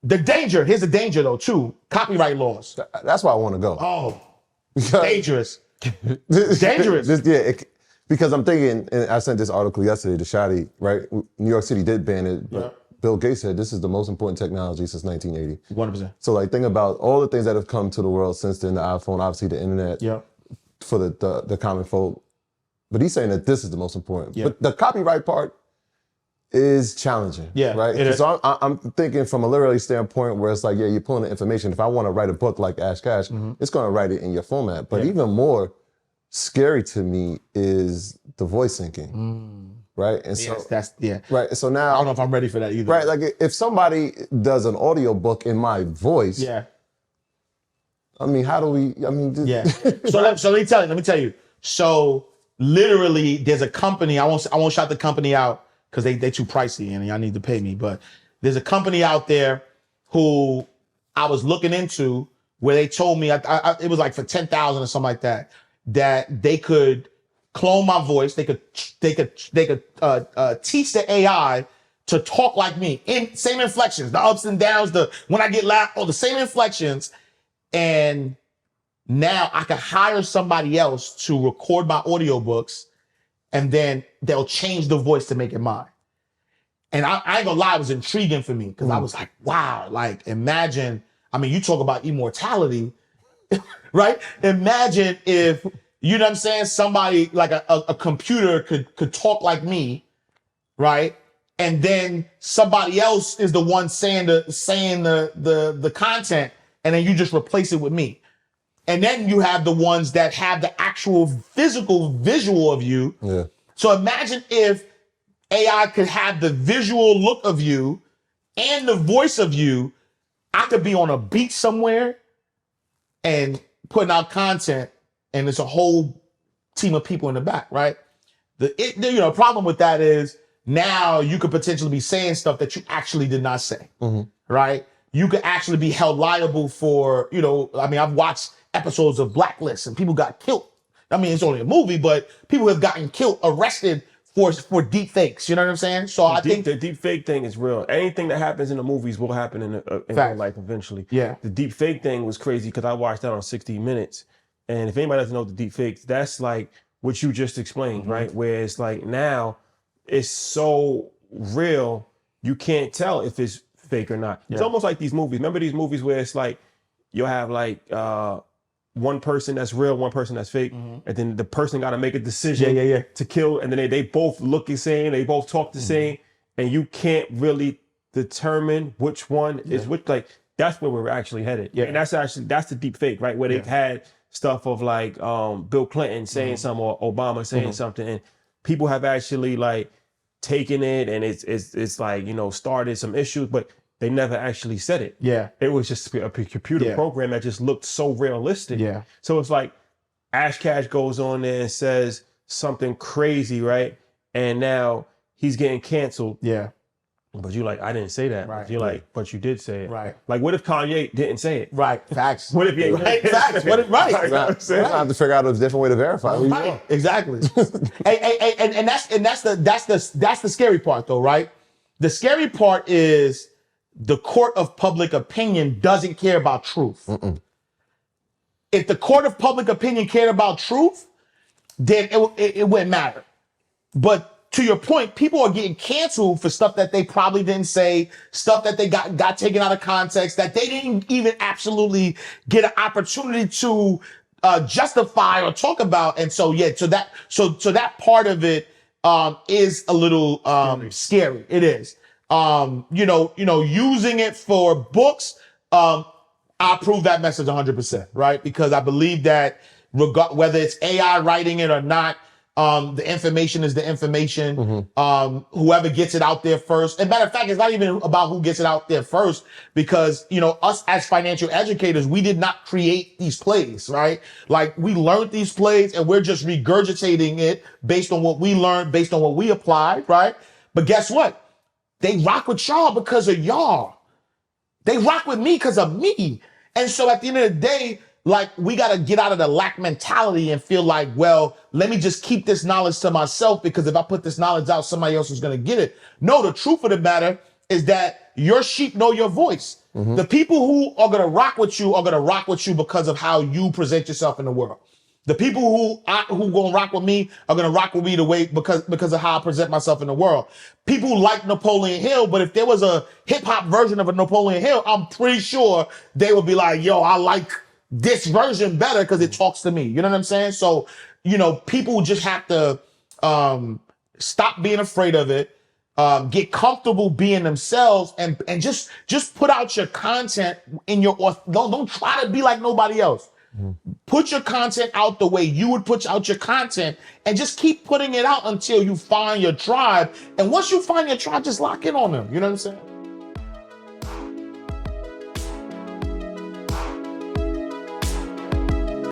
Here's the danger though, too. Copyright laws. That's why I want to go. Oh, dangerous. Dangerous. Because I'm thinking, and I sent this article yesterday to Shadi, right? New York City did ban it, but Bill Gates said this is the most important technology since 1980. 100%. So like think about all the things that have come to the world since then, the iPhone, obviously the internet, for the common folk. But he's saying that this is the most important. But the copyright part is challenging, right? So I'm thinking from a literary standpoint where it's like, you're pulling the information. If I want to write a book like Ash Cash, it's going to write it in your format. But even more scary to me is the voice syncing, right? And so right. So now I don't know if I'm ready for that either. Right, like if somebody does an audio book in my voice, I mean, how do we? I mean, So let me tell you. So literally, there's a company. I won't shout the company out because they too pricey and y'all need to pay me. But there's a company out there who I was looking into where they told me it was like for $10,000 or something like that. That they could clone my voice, they could teach the AI to talk like me in same inflections, the ups and downs, when I get loud, all the same inflections, and now I can hire somebody else to record my audiobooks, and then they'll change the voice to make it mine. And I ain't gonna lie, it was intriguing for me because I was like, wow, like imagine. I mean, you talk about immortality. Right? Imagine if, you know what I'm saying, somebody like a computer could talk like me, right? And then somebody else is the one saying the content, and then you just replace it with me. And then you have the ones that have the actual physical visual of you. Yeah. So imagine if AI could have the visual look of you and the voice of you. I could be on a beach somewhere and putting out content, and it's a whole team of people in the back, right? The problem with that is now you could potentially be saying stuff that you actually did not say, right? You could actually be held liable for, I mean, I've watched episodes of Blacklist and people got killed. I mean, it's only a movie, but people have gotten killed, arrested for deep fakes. You know what I'm saying? So I think the deep fake thing is real. Anything that happens in the movies will happen in real life eventually. Yeah. The deep fake thing was crazy because I watched that on 60 Minutes. And if anybody doesn't know the deep fakes, that's like what you just explained, right? Where it's like now it's so real, you can't tell if it's fake or not. It's almost like these movies. Remember these movies where it's like you'll have like one person that's real, one person that's fake, and then the person got to make a decision to kill, and then they both look the same, they both talk the same, and you can't really determine which one is which. Like that's where we're actually headed, and that's the deep fake, right? Where they've had stuff of like Bill Clinton saying something or Obama saying something, and people have actually like taken it, and it's like started some issues, but they never actually said it. Yeah. It was just a computer program that just looked so realistic. Yeah. So it's like Ash Cash goes on there and says something crazy, right? And now he's getting canceled. Yeah. But you're like, I didn't say that. Right. You're like, but you did say it. Right. Like, what if Kanye didn't say it? Right. Facts. What if he Facts. What if, right. I have to figure out a different way to verify who you Right. are. Exactly. and that's the scary part though, right? The scary part is the court of public opinion doesn't care about truth. If the court of public opinion cared about truth, then it wouldn't matter. But to your point, people are getting canceled for stuff that they probably didn't say, stuff that they got taken out of context, that they didn't even absolutely get an opportunity to justify or talk about. And so so that part of it is a little scary. It is. Using it for books, I approve that message 100%, right? Because I believe that whether it's AI writing it or not, the information is the information. Whoever gets it out there first. And matter of fact, it's not even about who gets it out there first, because, us as financial educators, we did not create these plays, right? Like we learned these plays and we're just regurgitating it based on what we learned, based on what we applied, right? But guess what? They rock with y'all because of y'all. They rock with me because of me. And so at the end of the day, like we got to get out of the lack mentality and feel like, well, let me just keep this knowledge to myself because if I put this knowledge out, somebody else is going to get it. No, the truth of the matter is that, your sheep know your voice. The people who are gonna rock with you are gonna rock with you because of how you present yourself in the world. The people who gonna rock with me are gonna rock with me the way because of how I present myself in the world. People like Napoleon Hill, but if there was a hip hop version of a Napoleon Hill, I'm pretty sure they would be like, yo, I like this version better because it talks to me. You know what I'm saying? So, people just have to stop being afraid of it. Get comfortable being themselves and just put out your content in your, don't try to be like nobody else. Put your content out the way you would put out your content and just keep putting it out until you find your tribe. And once you find your tribe, just lock in on them. You know what I'm saying?